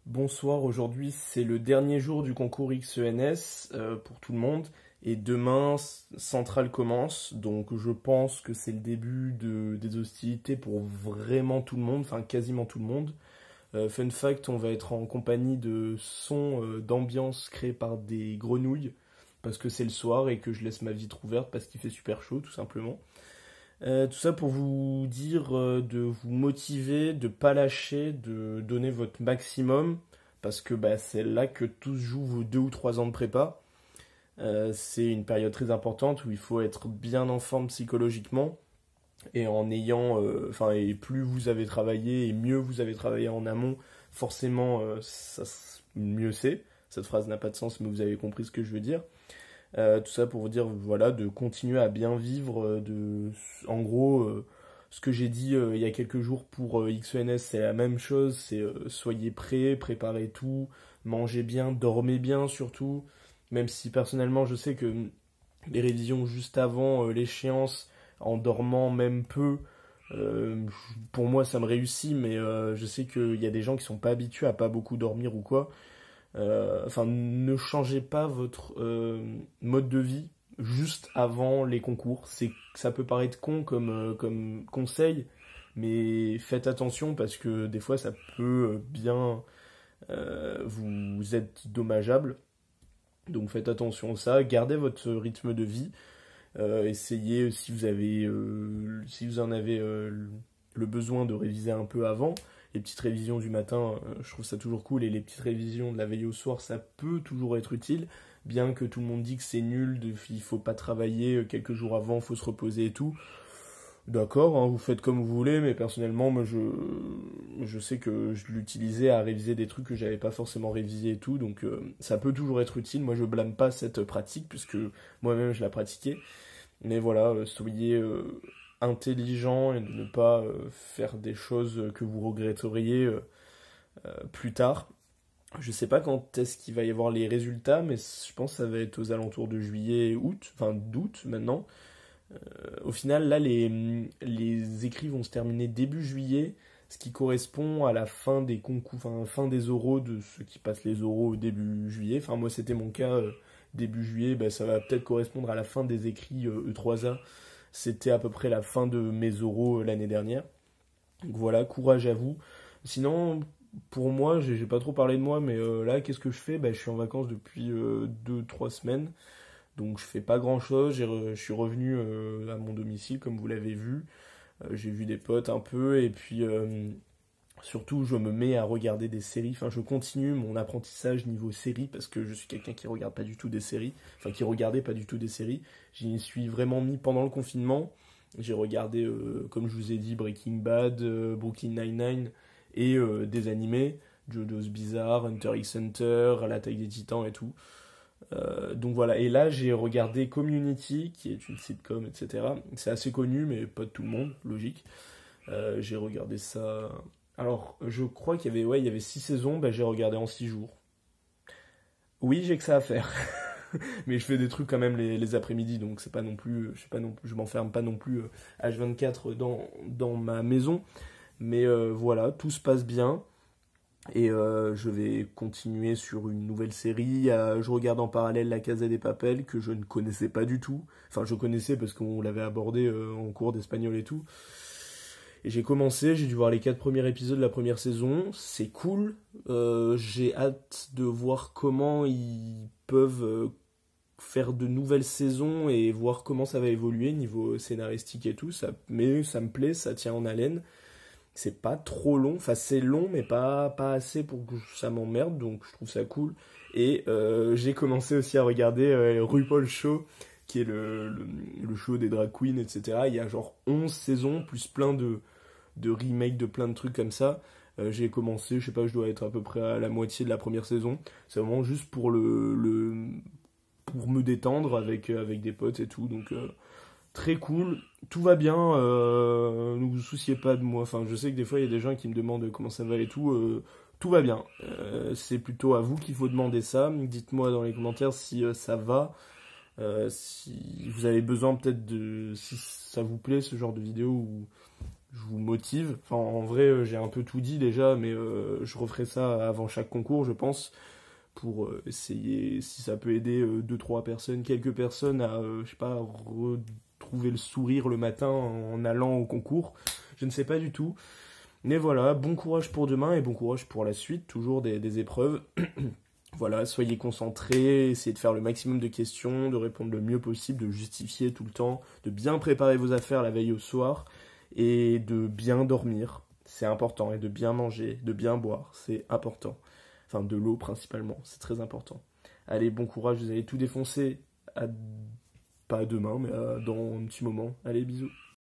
Bonsoir, aujourd'hui c'est le dernier jour du concours XENS pour tout le monde et demain Centrale commence, donc je pense que c'est le début des hostilités pour vraiment tout le monde, enfin quasiment tout le monde. Fun fact, on va être en compagnie de sons d'ambiance créés par des grenouilles parce que c'est le soir et que je laisse ma vitre ouverte parce qu'il fait super chaud tout simplement. Tout ça pour vous dire de vous motiver, de pas lâcher, de donner votre maximum, parce que bah, c'est là que tous jouent vos 2 ou 3 ans de prépa. C'est une période très importante où il faut être bien en forme psychologiquement et en ayant, enfin et plus vous avez travaillé et mieux vous avez travaillé en amont, forcément mieux c'est. Cette phrase n'a pas de sens, mais vous avez compris ce que je veux dire. Tout ça pour vous dire, voilà, de continuer à bien vivre. En gros, ce que j'ai dit il y a quelques jours pour XENS, c'est la même chose. C'est soyez prêts, préparez tout, mangez bien, dormez bien surtout. Même si personnellement, je sais que les révisions juste avant l'échéance, en dormant même peu, pour moi ça me réussit, mais je sais qu'il y a des gens qui sont pas habitués à pas beaucoup dormir ou quoi. Enfin, ne changez pas votre mode de vie juste avant les concours. Ça peut paraître con comme conseil, mais faites attention parce que des fois ça peut bien vous être dommageable. Donc faites attention à ça, gardez votre rythme de vie. Essayez si vous en avez le besoin de réviser un peu avant. Les petites révisions du matin, je trouve ça toujours cool, et les petites révisions de la veille au soir, ça peut toujours être utile, bien que tout le monde dit que c'est nul, il faut pas travailler quelques jours avant, faut se reposer et tout. D'accord, hein, vous faites comme vous voulez, mais personnellement, moi je sais que je l'utilisais à réviser des trucs que j'avais pas forcément révisé et tout, donc ça peut toujours être utile. Moi je blâme pas cette pratique, puisque moi-même je la pratiquais. Mais voilà, soyez intelligent et de ne pas faire des choses que vous regretteriez plus tard. Je sais pas quand est-ce qu'il va y avoir les résultats, mais je pense que ça va être aux alentours de juillet, août, enfin d'août maintenant. Au final, là, les écrits vont se terminer début juillet, ce qui correspond à la fin des concours, enfin fin des oraux de ceux qui passent les oraux au début juillet. Enfin moi c'était mon cas début juillet, bah, ça va peut-être correspondre à la fin des écrits E3A. C'était à peu près la fin de mes oraux l'année dernière. Donc voilà, courage à vous. Sinon, pour moi, j'ai pas trop parlé de moi, mais là, qu'est-ce que je fais? Bah, je suis en vacances depuis 2, 3 semaines. Donc je fais pas grand chose, je suis revenu à mon domicile comme vous l'avez vu. J'ai vu des potes un peu et puis surtout je me mets à regarder des séries. Enfin je continue mon apprentissage niveau série parce que je suis quelqu'un qui regarde pas du tout des séries. Enfin qui regardait pas du tout des séries. J'y suis vraiment mis pendant le confinement. J'ai regardé comme je vous ai dit Breaking Bad, Brooklyn Nine-Nine et des animés. JoJo's Bizarre, Hunter x Hunter, L'Attaque des Titans et tout. Donc voilà, et là j'ai regardé Community, qui est une sitcom, etc. C'est assez connu, mais pas de tout le monde, logique. J'ai regardé ça. Alors, je crois qu'il y avait, ouais, il y avait 6 saisons, bah, j'ai regardé en 6 jours. Oui, j'ai que ça à faire. Mais je fais des trucs quand même les après-midi, donc c'est pas non plus, je sais pas non plus, je m'enferme pas non plus H24 dans ma maison. Mais voilà, tout se passe bien. Et je vais continuer sur une nouvelle série. Je regarde en parallèle La Casa des Papel, que je ne connaissais pas du tout. Enfin, je connaissais parce qu'on l'avait abordé en cours d'espagnol et tout. Et j'ai commencé, j'ai dû voir les 4 premiers épisodes de la première saison. C'est cool. J'ai hâte de voir comment ils peuvent faire de nouvelles saisons et voir comment ça va évoluer niveau scénaristique et tout. Mais ça me plaît, ça tient en haleine. C'est pas trop long, enfin c'est long mais pas assez pour que ça m'emmerde, donc je trouve ça cool. Et j'ai commencé aussi à regarder RuPaul Show, qui est le show des drag queens, etc. Il y a genre 11 saisons, plus plein de remakes de plein de trucs comme ça. J'ai commencé, je sais pas, je dois être à peu près à la moitié de la première saison. C'est vraiment juste pour pour me détendre avec des potes et tout, donc très cool, tout va bien, ne vous souciez pas de moi. Enfin, je sais que des fois il y a des gens qui me demandent comment ça va et tout. Tout va bien. C'est plutôt à vous qu'il faut demander ça. Dites-moi dans les commentaires si ça va, si vous avez besoin peut-être si ça vous plaît ce genre de vidéo où je vous motive. Enfin, en vrai, j'ai un peu tout dit déjà, mais je referai ça avant chaque concours, je pense, pour essayer, si ça peut aider deux, trois personnes, quelques personnes à, je sais pas, retrouver le sourire le matin en allant au concours. Je ne sais pas du tout. Mais voilà, bon courage pour demain et bon courage pour la suite, toujours des épreuves. Voilà, soyez concentrés, essayez de faire le maximum de questions, de répondre le mieux possible, de justifier tout le temps, de bien préparer vos affaires la veille au soir et de bien dormir. C'est important, et de bien manger, de bien boire, c'est important. Enfin, de l'eau principalement, c'est très important. Allez, bon courage, vous allez tout défoncer. Pas demain, mais dans un petit moment. Allez, bisous.